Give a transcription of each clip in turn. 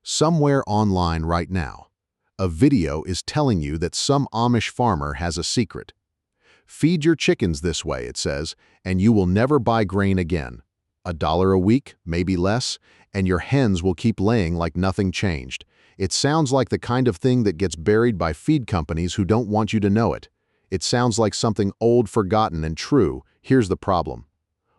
Somewhere online right now, a video is telling you that some Amish farmer has a secret. Feed your chickens this way, it says, and you will never buy grain again. $1 a week, maybe less, and your hens will keep laying like nothing changed. It sounds like the kind of thing that gets buried by feed companies who don't want you to know it. It sounds like something old, forgotten, and true. Here's the problem.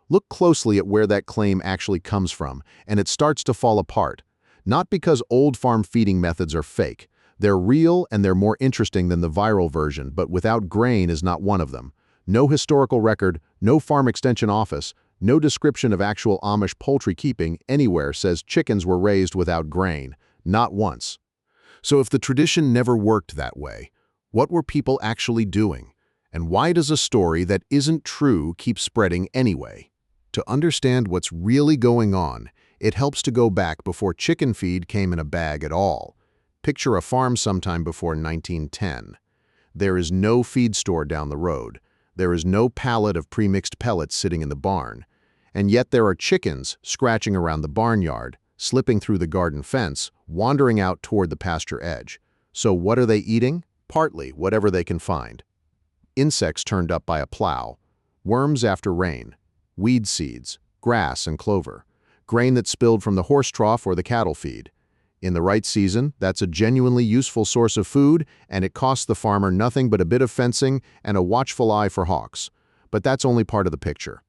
Look closely at where that claim actually comes from, and it starts to fall apart. Not because old farm feeding methods are fake. They're real and they're more interesting than the viral version, but without grain is not one of them. No historical record, no farm extension office, no description of actual Amish poultry keeping anywhere says chickens were raised without grain. Not once. So if the tradition never worked that way, what were people actually doing? And why does a story that isn't true keep spreading anyway? To understand what's really going on, it helps to go back before chicken feed came in a bag at all. Picture a farm sometime before 1910. There is no feed store down the road. There is no pallet of pre-mixed pellets sitting in the barn. And yet there are chickens scratching around the barnyard, slipping through the garden fence, wandering out toward the pasture edge. So what are they eating? Partly whatever they can find. Insects turned up by a plow, worms after rain, weed seeds, grass and clover, grain that spilled from the horse trough or the cattle feed. In the right season, that's a genuinely useful source of food, and it costs the farmer nothing but a bit of fencing and a watchful eye for hawks. But that's only part of the picture.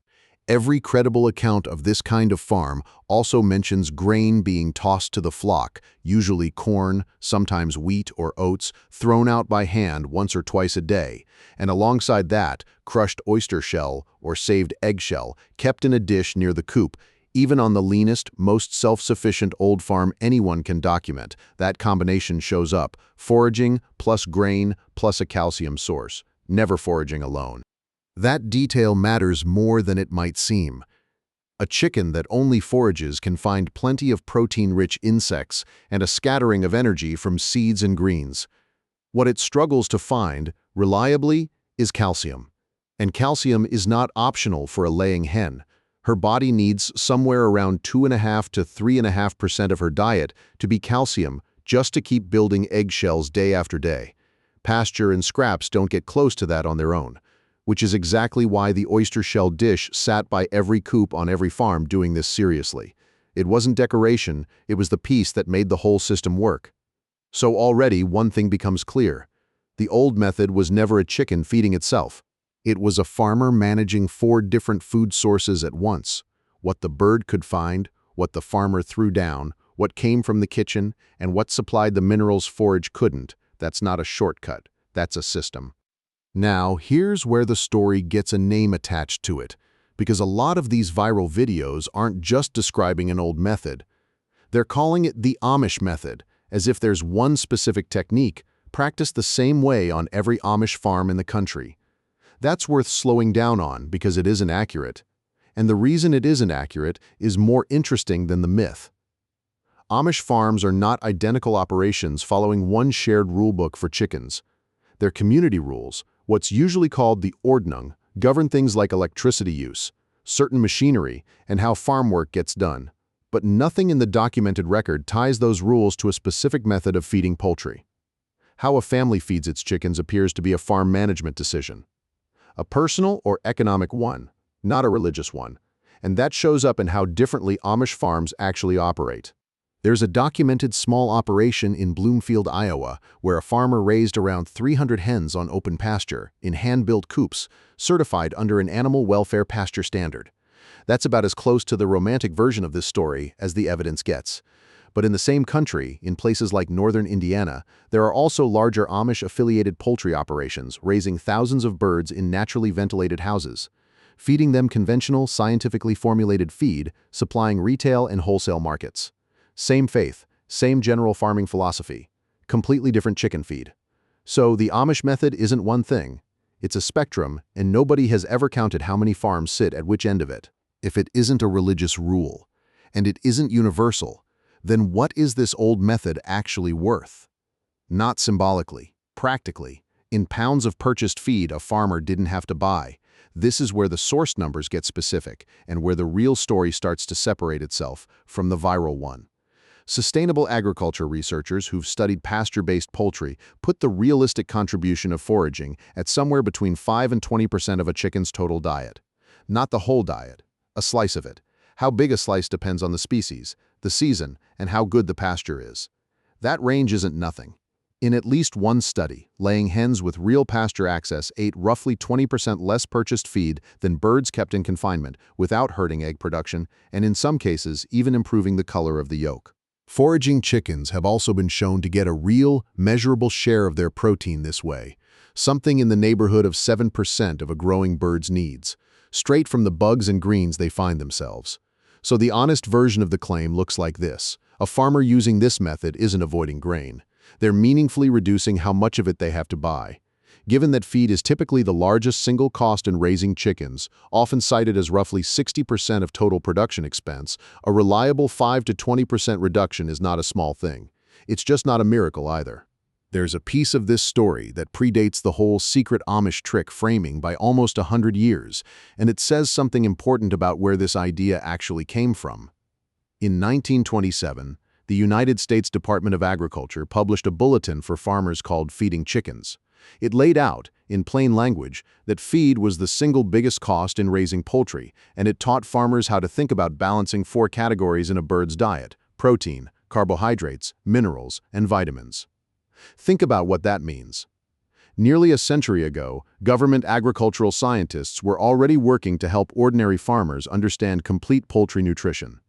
Every credible account of this kind of farm also mentions grain being tossed to the flock, usually corn, sometimes wheat or oats, thrown out by hand once or twice a day, and alongside that, crushed oyster shell or saved eggshell kept in a dish near the coop. Even on the leanest, most self-sufficient old farm anyone can document, that combination shows up: foraging plus grain plus a calcium source, never foraging alone. That detail matters more than it might seem. A chicken that only forages can find plenty of protein-rich insects and a scattering of energy from seeds and greens. What it struggles to find, reliably, is calcium. And calcium is not optional for a laying hen. Her body needs somewhere around 2.5 to 3.5% of her diet to be calcium just to keep building eggshells day after day. Pasture and scraps don't get close to that on their own, which is exactly why the oyster shell dish sat by every coop on every farm doing this seriously. It wasn't decoration, it was the piece that made the whole system work. So already one thing becomes clear. The old method was never a chicken feeding itself. It was a farmer managing 4 different food sources at once: what the bird could find, what the farmer threw down, what came from the kitchen, and what supplied the minerals forage couldn't. That's not a shortcut, that's a system. Now, here's where the story gets a name attached to it, because a lot of these viral videos aren't just describing an old method. They're calling it the Amish method, as if there's one specific technique practiced the same way on every Amish farm in the country. That's worth slowing down on because it isn't accurate. And the reason it isn't accurate is more interesting than the myth. Amish farms are not identical operations following one shared rulebook for chickens. They're community rules, what's usually called the Ordnung, govern things like electricity use, certain machinery, and how farm work gets done. But nothing in the documented record ties those rules to a specific method of feeding poultry. How a family feeds its chickens appears to be a farm management decision. A personal or economic one, not a religious one. And that shows up in how differently Amish farms actually operate. There's a documented small operation in Bloomfield, Iowa, where a farmer raised around 300 hens on open pasture in hand-built coops, certified under an animal welfare pasture standard. That's about as close to the romantic version of this story as the evidence gets. But in the same country, in places like northern Indiana, there are also larger Amish-affiliated poultry operations raising thousands of birds in naturally ventilated houses, feeding them conventional, scientifically formulated feed, supplying retail and wholesale markets. Same faith, same general farming philosophy, completely different chicken feed. So the Amish method isn't one thing. It's a spectrum, and nobody has ever counted how many farms sit at which end of it. If it isn't a religious rule, and it isn't universal, then what is this old method actually worth? Not symbolically, practically. In pounds of purchased feed a farmer didn't have to buy. This is where the source numbers get specific and where the real story starts to separate itself from the viral one. Sustainable agriculture researchers who've studied pasture-based poultry put the realistic contribution of foraging at somewhere between 5 and 20% of a chicken's total diet. Not the whole diet, a slice of it. How big a slice depends on the species, the season, and how good the pasture is. That range isn't nothing. In at least one study, laying hens with real pasture access ate roughly 20% less purchased feed than birds kept in confinement without hurting egg production, and in some cases, even improving the color of the yolk. Foraging chickens have also been shown to get a real, measurable share of their protein this way, something in the neighborhood of 7% of a growing bird's needs, straight from the bugs and greens they find themselves. So the honest version of the claim looks like this. A farmer using this method isn't avoiding grain. They're meaningfully reducing how much of it they have to buy. Given that feed is typically the largest single cost in raising chickens, often cited as roughly 60% of total production expense, a reliable 5 to 20% reduction is not a small thing. It's just not a miracle either. There's a piece of this story that predates the whole secret Amish trick framing by almost 100 years, and it says something important about where this idea actually came from. In 1927, the United States Department of Agriculture published a bulletin for farmers called Feeding Chickens. It laid out, in plain language, that feed was the single biggest cost in raising poultry, and it taught farmers how to think about balancing 4 categories in a bird's diet: protein, carbohydrates, minerals, and vitamins. Think about what that means. Nearly a century ago, government agricultural scientists were already working to help ordinary farmers understand complete poultry nutrition.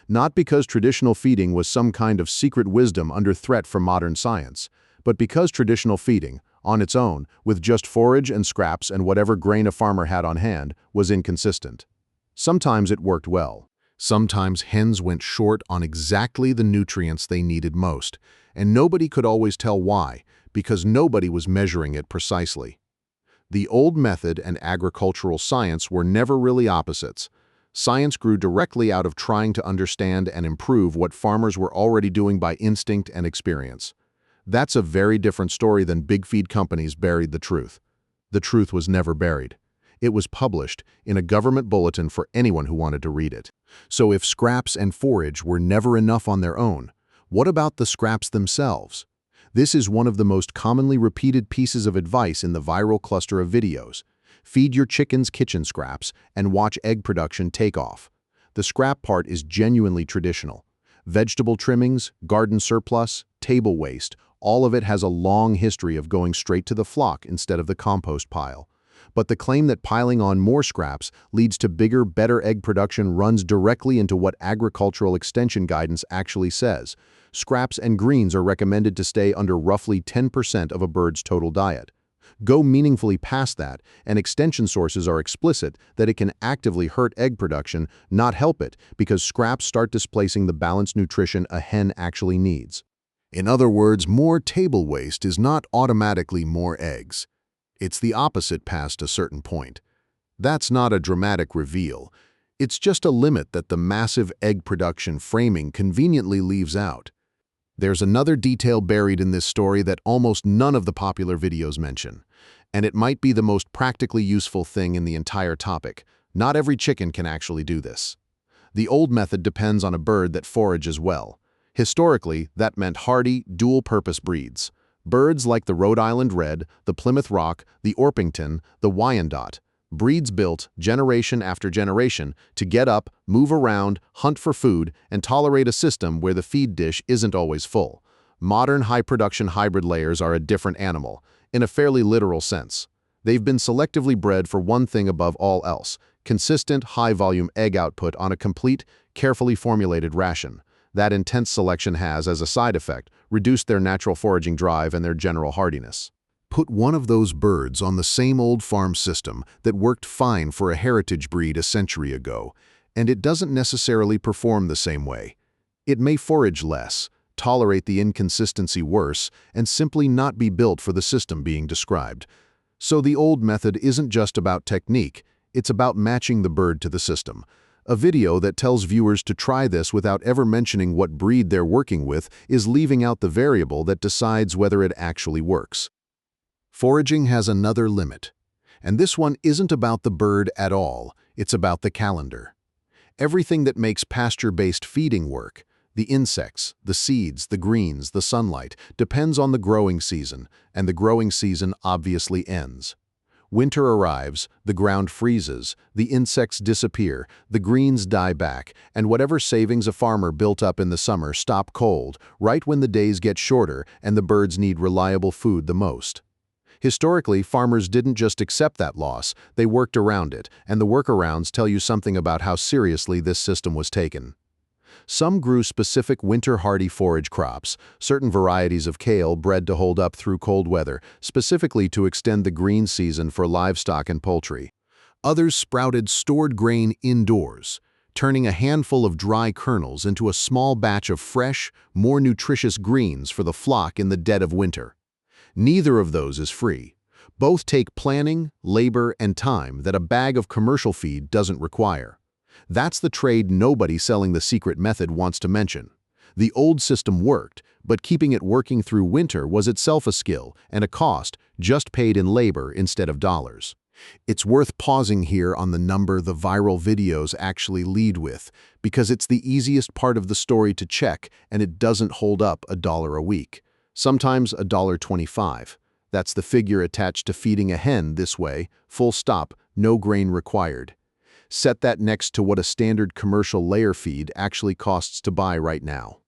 Not because traditional feeding was some kind of secret wisdom under threat from modern science, but because traditional feeding, on its own, with just forage and scraps and whatever grain a farmer had on hand, was inconsistent. Sometimes it worked well. Sometimes hens went short on exactly the nutrients they needed most, and nobody could always tell why, because nobody was measuring it precisely. The old method and agricultural science were never really opposites. Science grew directly out of trying to understand and improve what farmers were already doing by instinct and experience. That's a very different story than big feed companies buried the truth. The truth was never buried. It was published in a government bulletin for anyone who wanted to read it. So if scraps and forage were never enough on their own, what about the scraps themselves? This is one of the most commonly repeated pieces of advice in the viral cluster of videos. Feed your chickens kitchen scraps and watch egg production take off. The scrap part is genuinely traditional. Vegetable trimmings, garden surplus, table waste, all of it has a long history of going straight to the flock instead of the compost pile. But the claim that piling on more scraps leads to bigger, better egg production runs directly into what agricultural extension guidance actually says. Scraps and greens are recommended to stay under roughly 10% of a bird's total diet. Go meaningfully past that, and extension sources are explicit that it can actively hurt egg production, not help it, because scraps start displacing the balanced nutrition a hen actually needs. In other words, more table waste is not automatically more eggs. It's the opposite past a certain point. That's not a dramatic reveal. It's just a limit that the massive egg production framing conveniently leaves out. There's another detail buried in this story that almost none of the popular videos mention, and it might be the most practically useful thing in the entire topic. Not every chicken can actually do this. The old method depends on a bird that forages well. Historically, that meant hardy, dual-purpose breeds. Birds like the Rhode Island Red, the Plymouth Rock, the Orpington, the Wyandotte. Breeds built, generation after generation, to get up, move around, hunt for food, and tolerate a system where the feed dish isn't always full. Modern high-production hybrid layers are a different animal, in a fairly literal sense. They've been selectively bred for one thing above all else: consistent, high-volume egg output on a complete, carefully formulated ration. That intense selection has, as a side effect, reduced their natural foraging drive and their general hardiness. Put one of those birds on the same old farm system that worked fine for a heritage breed a century ago, and it doesn't necessarily perform the same way. It may forage less, tolerate the inconsistency worse, and simply not be built for the system being described. So the old method isn't just about technique, it's about matching the bird to the system. A video that tells viewers to try this without ever mentioning what breed they're working with is leaving out the variable that decides whether it actually works. Foraging has another limit, and this one isn't about the bird at all, it's about the calendar. Everything that makes pasture-based feeding work, The insects, the seeds, the greens, the sunlight depends on the growing season, and the growing season obviously ends. Winter arrives, the ground freezes, the insects disappear, the greens die back, and whatever savings a farmer built up in the summer stop cold, right when the days get shorter and the birds need reliable food the most. Historically, farmers didn't just accept that loss, they worked around it, and the workarounds tell you something about how seriously this system was taken. Some grew specific winter-hardy forage crops, certain varieties of kale bred to hold up through cold weather, specifically to extend the green season for livestock and poultry. Others sprouted stored grain indoors, turning a handful of dry kernels into a small batch of fresh, more nutritious greens for the flock in the dead of winter. Neither of those is free. Both take planning, labor, and time that a bag of commercial feed doesn't require. That's the trade nobody selling the secret method wants to mention. The old system worked, but keeping it working through winter was itself a skill and a cost, just paid in labor instead of dollars. It's worth pausing here on the number the viral videos actually lead with, because it's the easiest part of the story to check and it doesn't hold up $1 a week. Sometimes $1.25. That's the figure attached to feeding a hen this way, full stop, no grain required. Set that next to what a standard commercial layer feed actually costs to buy right now.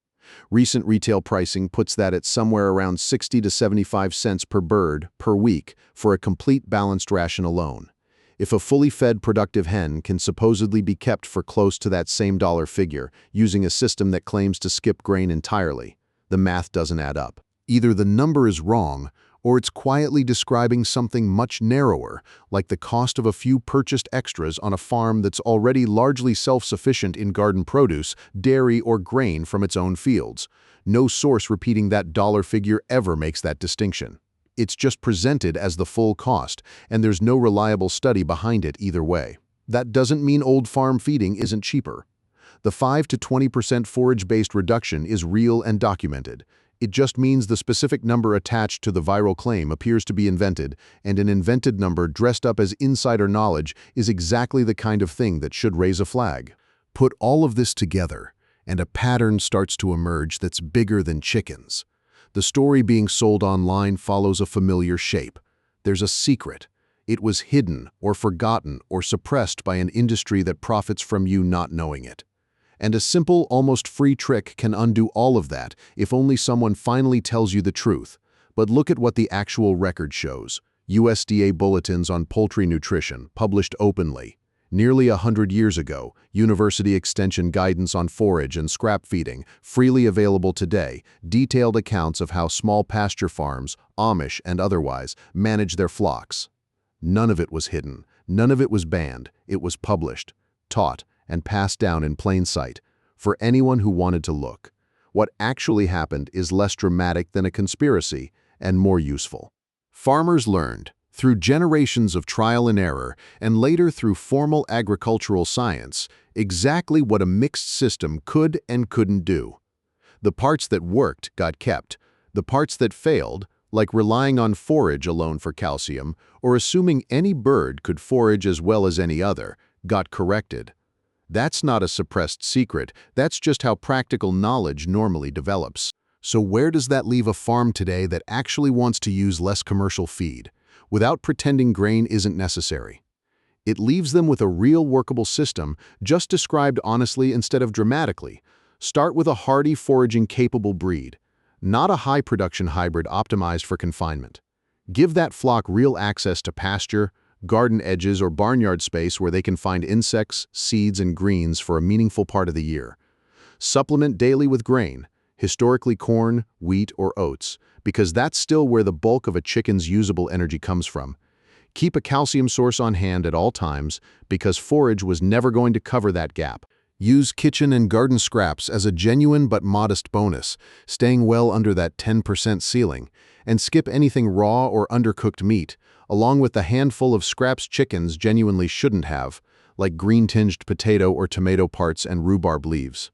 Recent retail pricing puts that at somewhere around 60 to 75 cents per bird per week for a complete balanced ration alone. If a fully fed productive hen can supposedly be kept for close to that same dollar figure using a system that claims to skip grain entirely, the math doesn't add up. Either the number is wrong, or it's quietly describing something much narrower, like the cost of a few purchased extras on a farm that's already largely self-sufficient in garden produce, dairy, or grain from its own fields. No source repeating that dollar figure ever makes that distinction. It's just presented as the full cost, and there's no reliable study behind it either way. That doesn't mean old farm feeding isn't cheaper. The 5 to 20% forage-based reduction is real and documented. It just means the specific number attached to the viral claim appears to be invented, and an invented number dressed up as insider knowledge is exactly the kind of thing that should raise a flag. Put all of this together, and a pattern starts to emerge that's bigger than chickens. The story being sold online follows a familiar shape. There's a secret. It was hidden, or forgotten, or suppressed by an industry that profits from you not knowing it. And a simple, almost free trick can undo all of that if only someone finally tells you the truth. But look at what the actual record shows. USDA bulletins on poultry nutrition, published openly. Nearly 100 years ago, University Extension guidance on forage and scrap feeding, freely available today, detailed accounts of how small pasture farms, Amish and otherwise, manage their flocks. None of it was hidden. None of it was banned. It was published, taught, and passed down in plain sight for anyone who wanted to look. What actually happened is less dramatic than a conspiracy and more useful. Farmers learned, through generations of trial and error, and later through formal agricultural science, exactly what a mixed system could and couldn't do. The parts that worked got kept. The parts that failed, like relying on forage alone for calcium, or assuming any bird could forage as well as any other, got corrected. That's not a suppressed secret, that's just how practical knowledge normally develops. So where does that leave a farm today that actually wants to use less commercial feed, without pretending grain isn't necessary? It leaves them with a real workable system, just described honestly instead of dramatically. Start with a hardy foraging-capable breed, not a high-production hybrid optimized for confinement. Give that flock real access to pasture, garden edges, or barnyard space where they can find insects, seeds, and greens for a meaningful part of the year. Supplement daily with grain, historically corn, wheat, or oats, because that's still where the bulk of a chicken's usable energy comes from. Keep a calcium source on hand at all times, because forage was never going to cover that gap. Use kitchen and garden scraps as a genuine but modest bonus, staying well under that 10% ceiling, and skip anything raw or undercooked meat, along with the handful of scraps chickens genuinely shouldn't have, like green-tinged potato or tomato parts and rhubarb leaves.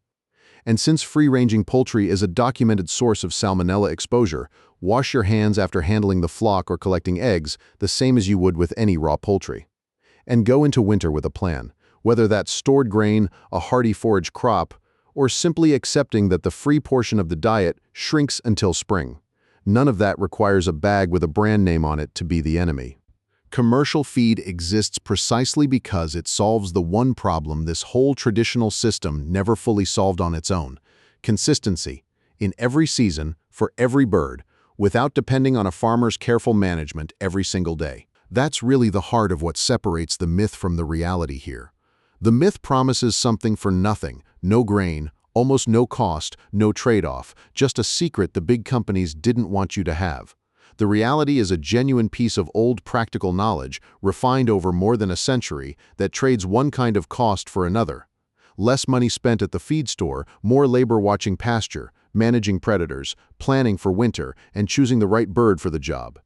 And since free-ranging poultry is a documented source of salmonella exposure, wash your hands after handling the flock or collecting eggs, the same as you would with any raw poultry. And go into winter with a plan, whether that's stored grain, a hardy forage crop, or simply accepting that the free portion of the diet shrinks until spring. None of that requires a bag with a brand name on it to be the enemy. Commercial feed exists precisely because it solves the one problem this whole traditional system never fully solved on its own: consistency, in every season, for every bird, without depending on a farmer's careful management every single day. That's really the heart of what separates the myth from the reality here. The myth promises something for nothing: no grain, almost no cost, no trade-off, just a secret the big companies didn't want you to have. The reality is a genuine piece of old practical knowledge, refined over more than a century, that trades one kind of cost for another. Less money spent at the feed store, more labor watching pasture, managing predators, planning for winter, and choosing the right bird for the job.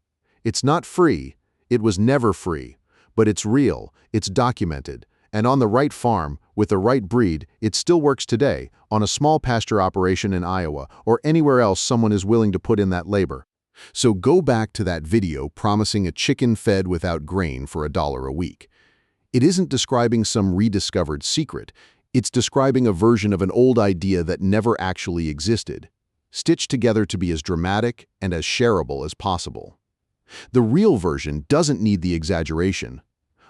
It's not free, it was never free, but it's real, it's documented, and on the right farm, with the right breed, it still works today, on a small pasture operation in Iowa, or anywhere else someone is willing to put in that labor. So go back to that video promising a chicken fed without grain for $1 a week. It isn't describing some rediscovered secret, it's describing a version of an old idea that never actually existed, stitched together to be as dramatic and as shareable as possible. The real version doesn't need the exaggeration.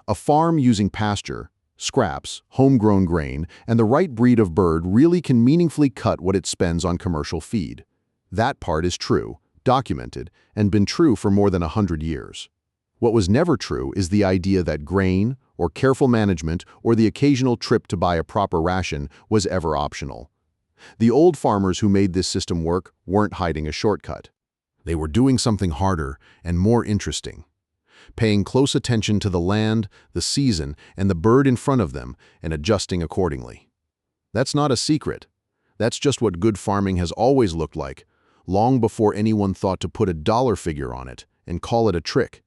A farm using pasture, scraps, homegrown grain, and the right breed of bird really can meaningfully cut what it spends on commercial feed. That part is true, documented, and been true for more than 100 years. What was never true is the idea that grain, or careful management, or the occasional trip to buy a proper ration was ever optional. The old farmers who made this system work weren't hiding a shortcut. They were doing something harder and more interesting, paying close attention to the land, the season, and the bird in front of them, and adjusting accordingly. That's not a secret. That's just what good farming has always looked like, long before anyone thought to put a dollar figure on it and call it a trick.